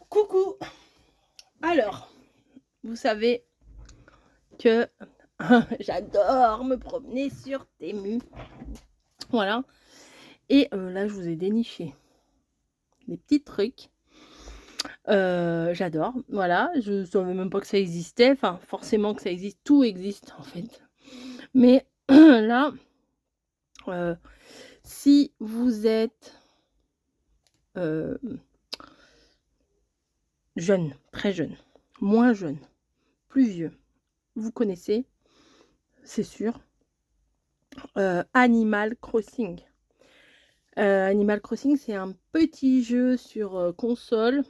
Coucou. Alors, vous savez que j'adore me promener sur Temu. Voilà. Et là, je vous ai déniché des petits trucs. J'adore. Voilà, je savais même pas que ça existait. Enfin, forcément que ça existe, tout existe en fait. Mais là, heu, si vous êtes, hem, jeune, très jeune, moins jeune, plus vieux, vous connaissez, c'est sûr, Animal Crossing. Animal Crossing, c'est un petit jeu sur, console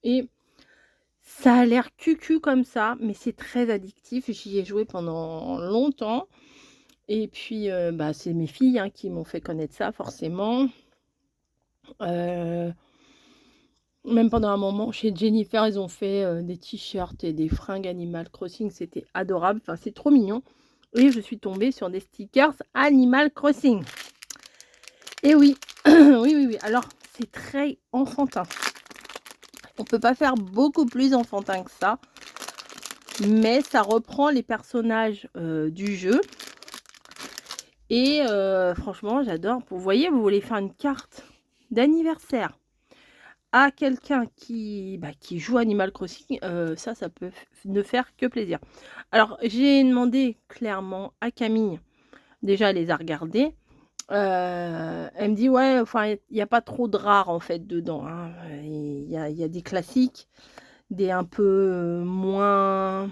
et ça a l'air cucu comme ça, mais c'est très addictif. J'y ai joué pendant longtemps et puis, bah, c'est mes filles, hein, qui m'ont fait connaître ça forcément. Heu, Même pendant un moment chez Jennifer, ils ont fait, des t-shirts et des fringues Animal Crossing, c'était adorable, enfin, c'est trop mignon et je suis tombée sur des stickers Animal Crossing. Et oui, oui, oui, oui, alors c'est très enfantin. On peut pas faire beaucoup plus enfantin que ça, mais ça reprend les personnages, du jeu et franchement j'adore. Vous voyez, vous voulez faire une carte d'anniversaire à quelqu'un qui, bah, qui joue Animal Crossing, ça peut f ne faire que plaisir. Alors j'ai demandé clairement à Camille, déjà elle les a regardés, elle me dit: «Ouais, enfin il y a pas trop de rares en fait dedans, hein, il y a des classiques, des un peu, moins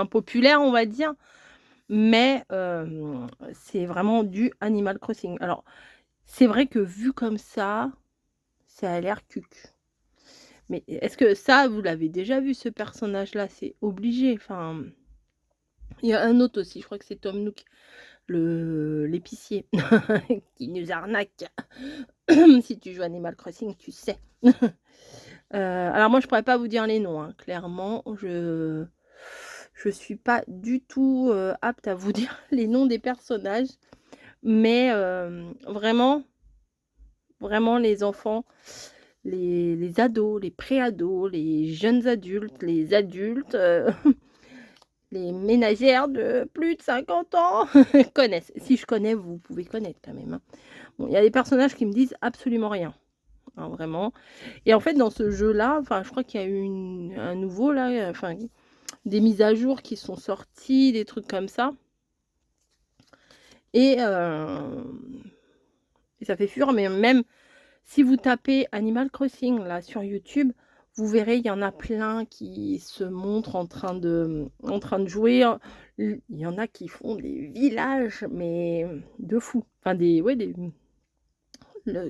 populaires, on va dire, mais c'est vraiment du Animal Crossing. Alors, c'est vrai que vu comme ça a l'air cucu. Mais est-ce que ça, vous l'avez déjà vu ce personnage-là? C'est obligé, enfin, il y a un autre aussi, je crois que c'est Tom Nook, l'épicier qui nous arnaque. Si tu joues Animal Crossing, tu sais. Alors moi, je pourrais pas vous dire les noms, hein. Clairement, je suis pas du tout, apte à vous dire les noms des personnages, mais vraiment, vraiment les enfants, les ados, les pré-ados, les jeunes adultes, les adultes, les ménagères de plus de 50 ans connaissent. Si je connais, vous pouvez connaître quand même, hein. Bon, il y a des personnages qui me disent absolument rien, hein, vraiment. Et en fait, dans ce jeu-là, enfin, je crois qu'il y a eu un nouveau là, enfin, des mises à jour qui sont sorties, des trucs comme ça et ça fait fureur, mais même si vous tapez Animal Crossing là sur YouTube, vous verrez, il y en a plein qui se montrent en train de jouer, hein. Il y en a qui font des villages, mais de fou. Enfin des, ouais, le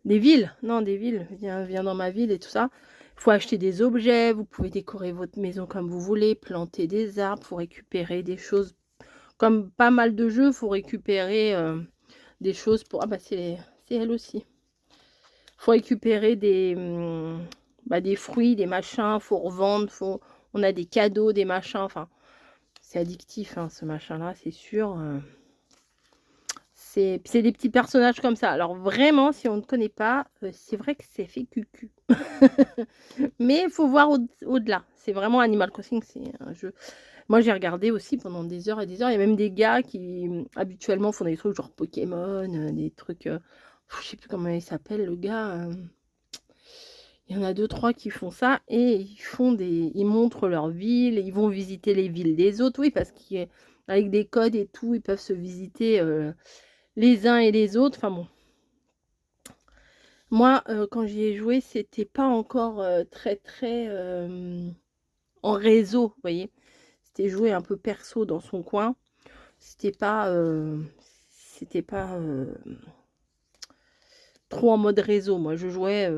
des villes, non, des villes, viens dans ma ville et tout ça. Il faut acheter des objets, vous pouvez décorer votre maison comme vous voulez, planter des arbres, faut récupérer des choses. Comme pas mal de jeux, faut récupérer, des choses pour, ah bah, c'est elle aussi. Faut récupérer bah, des fruits, des machins, faut revendre, on a des cadeaux, des machins, enfin, c'est addictif, hein, ce machin-là, c'est sûr, c'est des petits personnages comme ça. Alors vraiment, si on ne connaît pas, c'est vrai que c'est fait cucu. Mais il faut voir au-delà. C'est vraiment Animal Crossing, c'est un jeu, moi j'ai regardé aussi pendant des heures et des heures. Il y a même des gars qui, habituellement font des trucs genre Pokémon, des trucs, je sais plus comment il s'appelle le gars, il y en a deux trois qui font ça et ils montrent leur ville, ils vont visiter les villes des autres. Oui, parce qu'avec des codes et tout, ils peuvent se visiter, les uns et les autres. Enfin bon, moi, quand j'y ai joué, c'était pas encore, très, très, en réseau, vous voyez? C'était joué un peu perso dans son coin. C'était pas, c'était pas, trop en mode réseau. Moi, je jouais,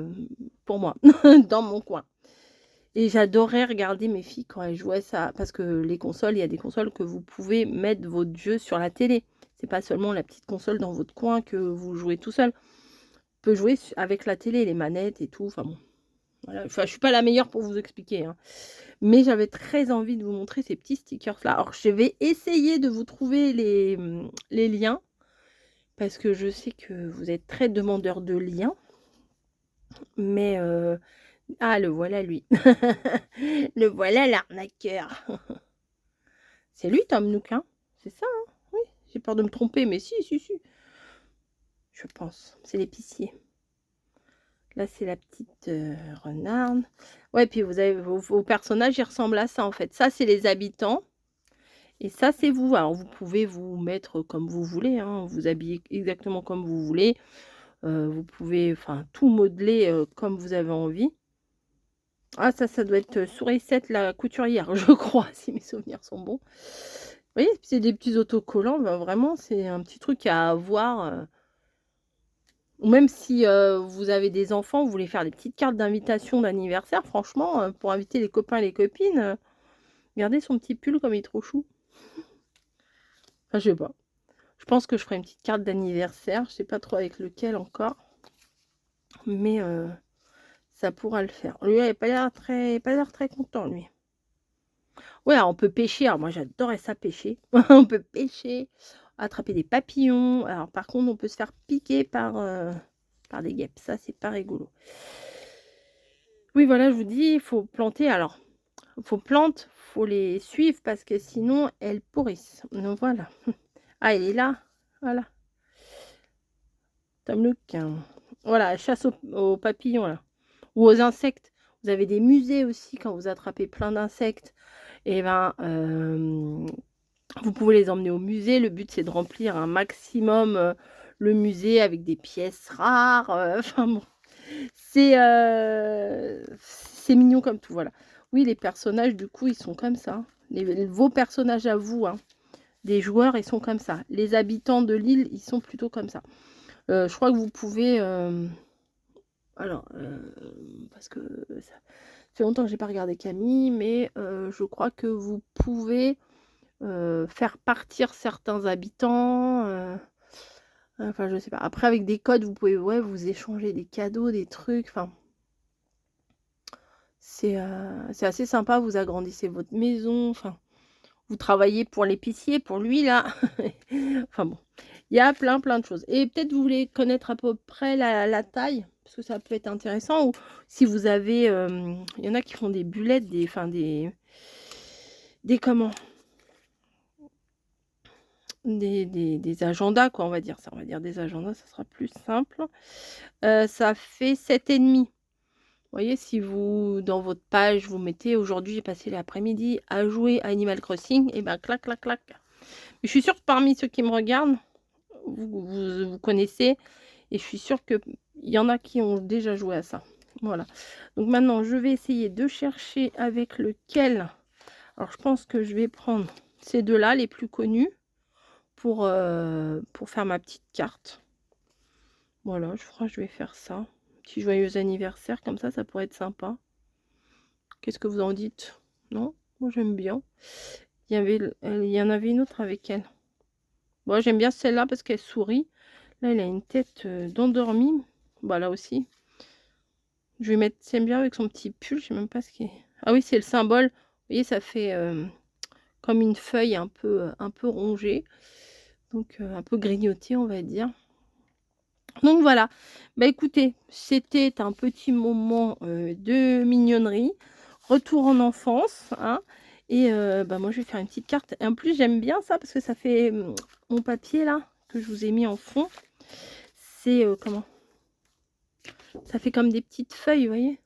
pour moi, dans mon coin. Et j'adorais regarder mes filles quand elles jouaient ça, parce que les consoles, il y a des consoles que vous pouvez mettre votre jeu sur la télé. C'est pas seulement la petite console dans votre coin que vous jouez tout seul. On peut jouer avec la télé, les manettes et tout, enfin bon, voilà. Enfin, je suis pas la meilleure pour vous expliquer, hein, mais j'avais très envie de vous montrer ces petits stickers là. Alors je vais essayer de vous trouver les liens, parce que je sais que vous êtes très demandeurs de liens. Mais ah, le voilà lui. Le voilà l'arnaqueur. C'est lui Tom Nook, hein? C'est ça, hein? Oui, j'ai peur de me tromper, mais si, si, si, je pense. C'est l'épicier. Là, c'est la petite, renarde. Ouais, puis vous avez vos personnages, ils ressemblent à ça, en fait. Ça, c'est les habitants et ça, c'est vous. Alors, vous pouvez vous mettre comme vous voulez, hein, vous habiller exactement comme vous voulez. Vous pouvez, enfin, tout modeler, comme vous avez envie. Ah ça doit être, Sourisette la couturière, je crois, si mes souvenirs sont bons. Vous voyez? C'est des petits autocollants, bah, vraiment, c'est un petit truc à avoir, ou même si, vous avez des enfants, vous voulez faire des petites cartes d'invitation d'anniversaire, franchement, pour inviter les copains et les copines, regardez son petit pull comme il est trop chou. Enfin, je sais pas. Je pense que je ferai une petite carte d'anniversaire, je sais pas trop avec lequel encore, mais ça pourra le faire. Lui, il a pas l'air très content, lui. Ouais, alors on peut pêcher, alors moi j'adorais ça pêcher. On peut pêcher, attraper des papillons. Alors par contre, on peut se faire piquer par des guêpes. Ça, c'est pas rigolo. Oui, voilà, je vous dis, il faut planter. Alors, faut les suivre parce que sinon elles pourrissent. Donc voilà. Ah, il est là. Voilà. Tom Nook. Voilà, chasse aux papillons là. Ou aux insectes. Vous avez des musées aussi quand vous attrapez plein d'insectes. Et ben, vous pouvez les emmener au musée. Le but, c'est de remplir un maximum, le musée avec des pièces rares, enfin bon, c'est mignon comme tout, voilà. Oui, les personnages, du coup, ils sont comme ça, hein. Vos personnages à vous, hein, des joueurs, ils sont comme ça. Les habitants de l'île, ils sont plutôt comme ça. Je crois que vous pouvez, alors, parce que ça fait longtemps que j'ai pas regardé Camille, mais je crois que vous pouvez faire partir certains habitants, enfin je sais pas. Après avec des codes, vous pouvez, ouais, vous échanger des cadeaux, des trucs, enfin c'est assez sympa, vous agrandissez votre maison, enfin, vous travaillez pour l'épicier, pour lui là. Enfin bon, il y a plein de choses et peut-être vous voulez connaître à peu près la taille? Parce que ça peut être intéressant ou si vous avez, il y en a qui font des bulettes, des enfin des comment? Des agendas quoi, on va dire ça, on va dire des agendas, ça sera plus simple. Ça fait 7,5. Vous voyez, si vous dans votre page, vous mettez: «Aujourd'hui, j'ai passé l'après-midi à jouer à Animal Crossing» et ben clac, clac, clac. Je suis sûre que parmi ceux qui me regardent, vous connaissez et je suis sûre qu'il y en a qui ont déjà joué à ça. Voilà. Donc maintenant, je vais essayer de chercher avec lequel alors je pense que je vais prendre ces 2 là, les plus connus. Pour faire ma petite carte. Voilà, je crois que je vais faire ça. Petit joyeux anniversaire, comme ça pourrait être sympa. Qu'est-ce que vous en dites? Non? Moi j'aime bien. Il y en avait une autre avec elle. Moi j'aime bien celle-là parce qu'elle sourit. Là, elle a une tête d'endormie. Bah là aussi. Je vais mettre, c'est bien avec son petit pull, je sais même pas ce qui est. Ah oui, c'est le symbole. Vous voyez, ça fait comme une feuille un peu rongée. Donc un peu grignotée, on va dire. Donc voilà, bah écoutez, c'était un petit moment, de mignonnerie, retour en enfance, hein et bah moi je vais faire une petite carte et en plus j'aime bien ça parce que ça fait, mon papier là, que je vous ai mis en fond, c'est, comment? Ça fait comme des petites feuilles, vous voyez?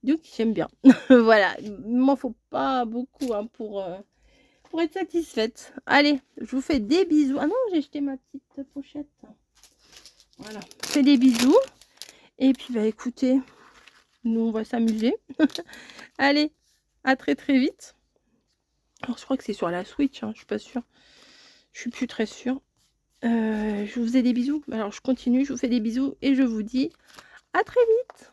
Donc j'aime bien. Voilà, il m'en faut pas beaucoup, hein, pour être satisfaite. Allez, je vous fais des bisous. Ah non, j'ai jeté ma petite pochette. Voilà, je fais des bisous et puis, bah écoutez, nous, on va s'amuser. Allez, à très, très vite. Alors, je crois que c'est sur la Switch, hein, je suis pas sûre. Je suis plus très sûre. Je vous fais des bisous. Alors, je continue, je vous fais des bisous et je vous dis à très vite.